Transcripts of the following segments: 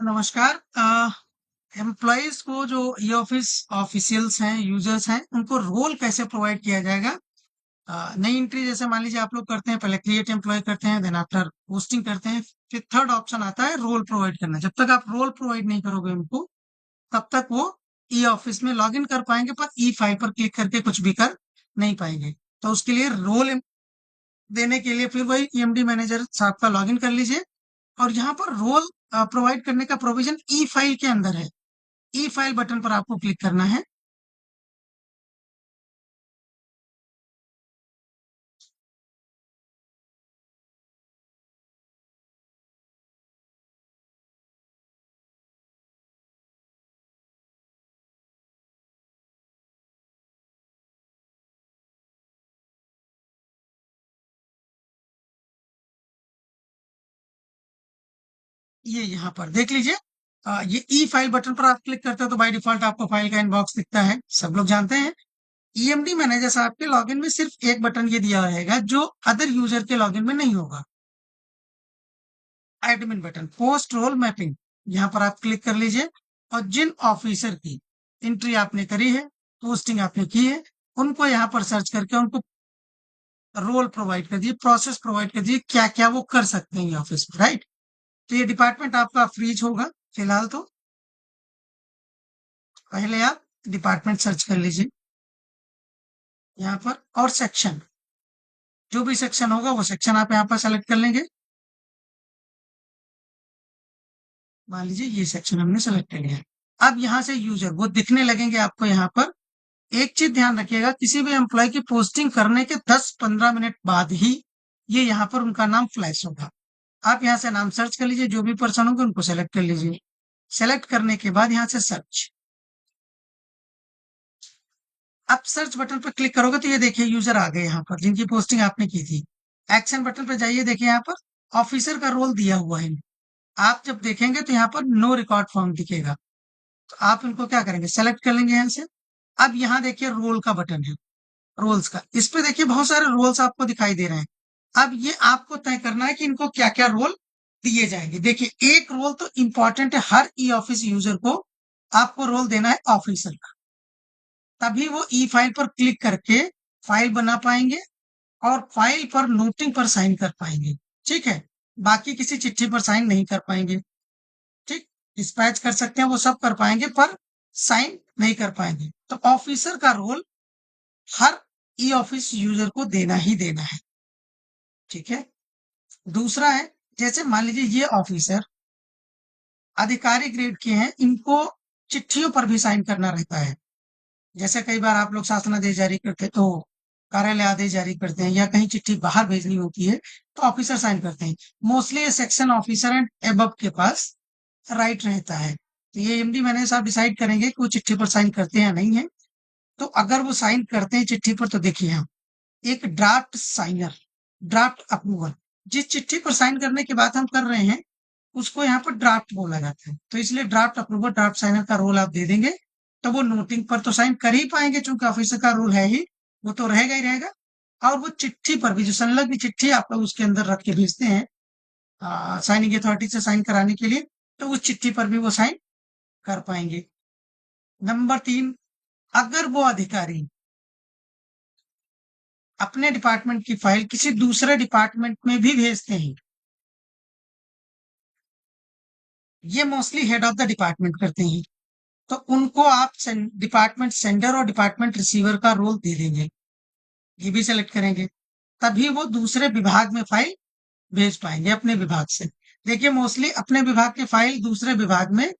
नमस्कार। एम्प्लॉयज को जो ई ऑफिस ऑफिशियल्स हैं, यूजर्स हैं, उनको रोल कैसे प्रोवाइड किया जाएगा? नई एंट्री जैसे मान लीजिए आप लोग करते हैं, पहले क्रिएट एम्प्लॉय करते हैं, देन आफ्टर पोस्टिंग करते हैं, फिर थर्ड ऑप्शन आता है रोल प्रोवाइड करना। जब तक आप रोल प्रोवाइड नहीं करोगे उनको, तब तक वो ई ऑफिस में लॉग इन कर पाएंगे, पर ई फाइल पर क्लिक करके कुछ भी कर नहीं पाएंगे। तो उसके लिए रोल देने के लिए फिर वही ईएमडी मैनेजर साहब का लॉग इन कर लीजिए, और यहाँ पर रोल प्रोवाइड करने का प्रोविजन ई फाइल के अंदर है। ई फाइल बटन पर आपको क्लिक करना है। ये यहाँ पर देख लीजिए। ये ई फाइल बटन पर आप क्लिक करते हो तो बाय डिफॉल्ट आपको फाइल का इनबॉक्स दिखता है, सब लोग जानते हैं। ईएमडी मैनेजर साहब के लॉगिन में सिर्फ एक बटन ये दिया रहेगा जो अदर यूजर के लॉगिन में नहीं होगा। Admin button, post role mapping, यहाँ पर आप क्लिक कर लीजिए, और जिन ऑफिसर की एंट्री आपने करी है, पोस्टिंग आपने की है, उनको यहाँ पर सर्च करके उनको रोल प्रोवाइड कर दिए, प्रोसेस प्रोवाइड कर दिए, क्या क्या वो कर सकते हैं ऑफिस में, राइट? तो ये डिपार्टमेंट आपका फ्रीज होगा फिलहाल। तो पहले आप डिपार्टमेंट सर्च कर लीजिए यहाँ पर, और सेक्शन, जो भी सेक्शन होगा वो सेक्शन आप यहाँ पर सेलेक्ट कर लेंगे। मान लीजिए ये सेक्शन हमने सेलेक्ट कर लिया है। अब यहाँ से यूजर वो दिखने लगेंगे आपको यहाँ पर। एक चीज ध्यान रखिएगा, किसी भी एम्प्लॉय की पोस्टिंग करने के 10-15 मिनट बाद ही ये यहाँ पर उनका नाम फ्लैश होगा। आप यहाँ से नाम सर्च कर लीजिए, जो भी पर्सन होंगे उनको सेलेक्ट कर लीजिए। सेलेक्ट करने के बाद यहाँ से सर्च, आप सर्च बटन पर क्लिक करोगे तो ये देखिए यूजर आ गए यहाँ पर जिनकी पोस्टिंग आपने की थी। एक्शन बटन पर जाइए, देखिए यहाँ पर ऑफिसर का रोल दिया हुआ है। आप जब देखेंगे तो यहाँ पर नो रिकॉर्ड फॉर्म दिखेगा, तो आप इनको क्या करेंगे, सेलेक्ट कर लेंगे यहाँ से। अब यहाँ देखिए रोल का बटन है, रोल्स का, इस पे देखिए बहुत सारे रोल्स आपको दिखाई दे रहे हैं। अब ये आपको तय करना है कि इनको क्या क्या रोल दिए जाएंगे। देखिए एक रोल तो इंपॉर्टेंट है, हर ई ऑफिस यूजर को आपको रोल देना है ऑफिसर का, तभी वो ई फाइल पर क्लिक करके फाइल बना पाएंगे और फाइल पर नोटिंग पर साइन कर पाएंगे। ठीक है, बाकी किसी चिट्ठी पर साइन नहीं कर पाएंगे। ठीक, डिस्पैच कर सकते हैं, वो सब कर पाएंगे, पर साइन नहीं कर पाएंगे। तो ऑफिसर का रोल हर ई ऑफिस यूजर को देना ही देना है। ठीक है, दूसरा है, जैसे मान लीजिए ये ऑफिसर अधिकारी ग्रेड के हैं, इनको चिट्ठियों पर भी साइन करना रहता है। जैसे कई बार आप लोग शासनादेश जारी करते हैं तो कार्यालय आदेश जारी करते हैं, या कहीं चिट्ठी बाहर भेजनी होती है तो ऑफिसर साइन करते हैं। मोस्टली ये सेक्शन ऑफिसर एंड एबव के पास राइट रहता है। तो ये एमडी मैनेजर साहब डिसाइड करेंगे कि वो चिट्ठी पर साइन करते हैं या नहीं है। तो अगर वो साइन करते हैं चिट्ठी पर, तो देखिए हम एक ड्राफ्ट साइनर, ड्राफ्ट अप्रूवल, जिस चिट्ठी पर साइन करने की बात हम कर रहे हैं उसको यहाँ पर ड्राफ्ट बोला जाता है। तो इसलिए ड्राफ्ट अप्रूवल, ड्राफ्ट साइनर का रोल आप दे देंगे, तो वो नोटिंग पर तो साइन कर ही पाएंगे, चूंकि ऑफिसर का रोल है ही, वो तो रहेगा ही रहेगा। और वो चिट्ठी पर भी, जो संलग्न चिट्ठी आप लोग उसके अंदर रख के भेजते हैं साइनिंग अथॉरिटी से साइन कराने के लिए, तो उस चिट्ठी पर भी वो साइन कर पाएंगे। नंबर 3, अगर वो अधिकारी अपने डिपार्टमेंट की फाइल किसी दूसरे डिपार्टमेंट में भी भेजते हैं, ये mostly head of the department करते हैं, तो उनको आप डिपार्टमेंट सेंडर और डिपार्टमेंट रिसीवर का रोल दे देंगे। ये भी सेलेक्ट करेंगे, तभी वो दूसरे विभाग में फाइल भेज पाएंगे अपने विभाग से। देखिए मोस्टली अपने विभाग की फाइल दूसरे विभाग में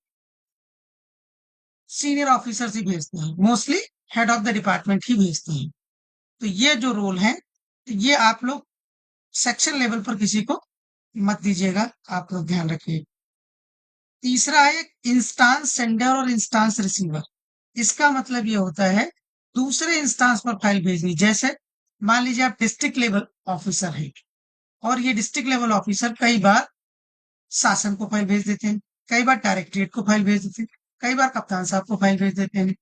सीनियर ऑफिसर ही भेजते हैं, mostly head of the department ही भेजते हैं। तो ये जो रोल है, ये आप लोग सेक्शन लेवल पर किसी को मत दीजिएगा, आप लोग ध्यान रखिए। तीसरा है इंस्टांस सेंडर और इंस्टांस रिसीवर। इसका मतलब ये होता है दूसरे इंस्टांस पर फाइल भेजनी। जैसे मान लीजिए आप डिस्ट्रिक्ट लेवल ऑफिसर हैं, और ये डिस्ट्रिक्ट लेवल ऑफिसर कई बार शासन को फाइल भेज देते हैं, कई बार डायरेक्टरेट को फाइल भेज देते हैं, कई बार कप्तान साहब को फाइल भेज देते हैं।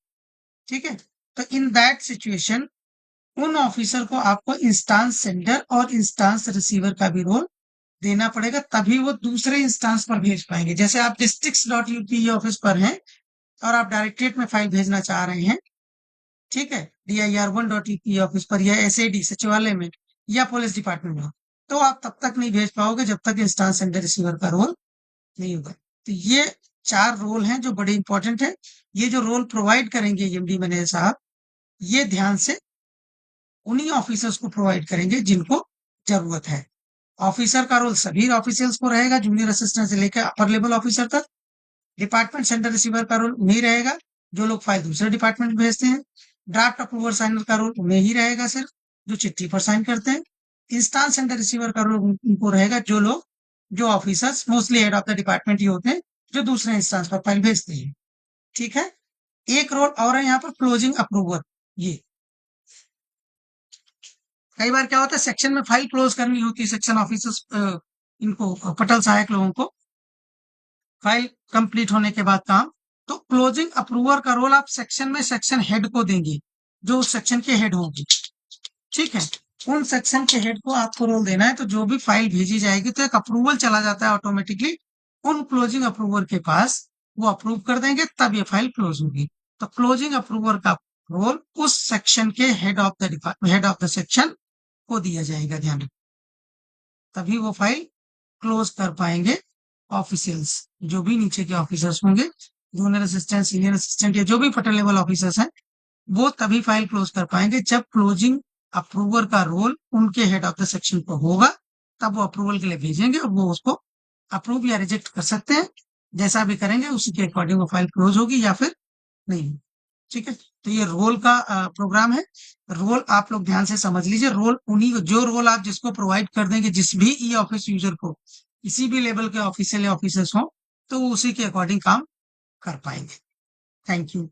ठीक है, तो इन दैट सिचुएशन उन ऑफिसर को आपको इंस्टांस सेंडर और इंस्टांस रिसीवर का भी रोल देना पड़ेगा, तभी वो दूसरे इंस्टांस पर भेज पाएंगे। जैसे आप districts.ute ऑफिस पर हैं और आप डायरेक्टरेट में फाइल भेजना चाह रहे हैं, ठीक है, dir1.ute ऑफिस पर या SAD सचिवालय में या पुलिस डिपार्टमेंट में, तो आप तब तक नहीं भेज पाओगे जब तक इंस्टांस सेंडर रिसीवर का रोल नहीं होगा। तो ये 4 रोल हैं जो बड़े इंपॉर्टेंट है। ये जो रोल प्रोवाइड करेंगे एमडी मैनेजर साहब, ये ध्यान से उन्हीं ऑफिसर्स को प्रोवाइड करेंगे जिनको जरूरत है। ऑफिसर का रोल सभी ऑफिशियल्स को रहेगा, जूनियर असिस्टेंट से लेकर अपर लेवल ऑफिसर तक। डिपार्टमेंट सेंटर रिसीवर का रोल उन्हीं रहेगा जो लोग फाइल दूसरे डिपार्टमेंट में भेजते हैं। ड्राफ्ट अप्रूवर साइनर का रोल उन्हें ही रहेगा सिर्फ, जो चिट्ठी पर साइन करते हैं। इंस्टांस सेंटर रिसीवर का रोल उनको रहेगा जो officers mostly head of the department ही होते हैं, जो दूसरे इंस्टांस पर फाइल भेजते हैं। ठीक है। एक रोल और है यहाँ पर, क्लोजिंग अप्रूवर। ये कई बार क्या होता है, सेक्शन में फाइल क्लोज करनी होती है, सेक्शन ऑफिसर्स इनको पटल सहायक लोगों को फाइल कंप्लीट होने के बाद काम, तो क्लोजिंग अप्रूवर का रोल आप सेक्शन में सेक्शन हेड को देंगे, जो उस सेक्शन के हेड होंगे। ठीक है, उन सेक्शन के हेड को आपको रोल देना है। तो जो भी फाइल भेजी जाएगी तो एक अप्रूवल चला जाता है ऑटोमेटिकली उन क्लोजिंग अप्रूवर के पास, वो अप्रूव कर देंगे, तब ये फाइल क्लोज होगी। तो क्लोजिंग अप्रूवर का रोल उस सेक्शन के head of the department, head of the section को दिया जाएगा, ध्यान रखिए, तभी वो फाइल क्लोज कर पाएंगे ऑफिशियल्स, जो भी नीचे के ऑफिसर्स होंगे, जूनियर असिस्टेंट, सीनियर असिस्टेंट या जो भी पटल लेवल ऑफिसर्स हैं, वो तभी फाइल क्लोज कर पाएंगे जब क्लोजिंग अप्रूवर का रोल उनके हेड ऑफ द सेक्शन पर होगा, तब वो अप्रूवल के लिए भेजेंगे और वो उसको अप्रूव या रिजेक्ट कर सकते हैं। जैसा भी करेंगे उसी के अकॉर्डिंग वो फाइल क्लोज होगी या फिर नहीं। ठीक है, तो ये रोल का प्रोग्राम है। रोल आप लोग ध्यान से समझ लीजिए। रोल उन्हीं जो रोल आप जिसको प्रोवाइड कर देंगे, जिस भी ई ऑफिस यूजर को, किसी भी लेवल के ऑफिशियल या ऑफिसर्स हो, तो वो उसी के अकॉर्डिंग काम कर पाएंगे। Thank you.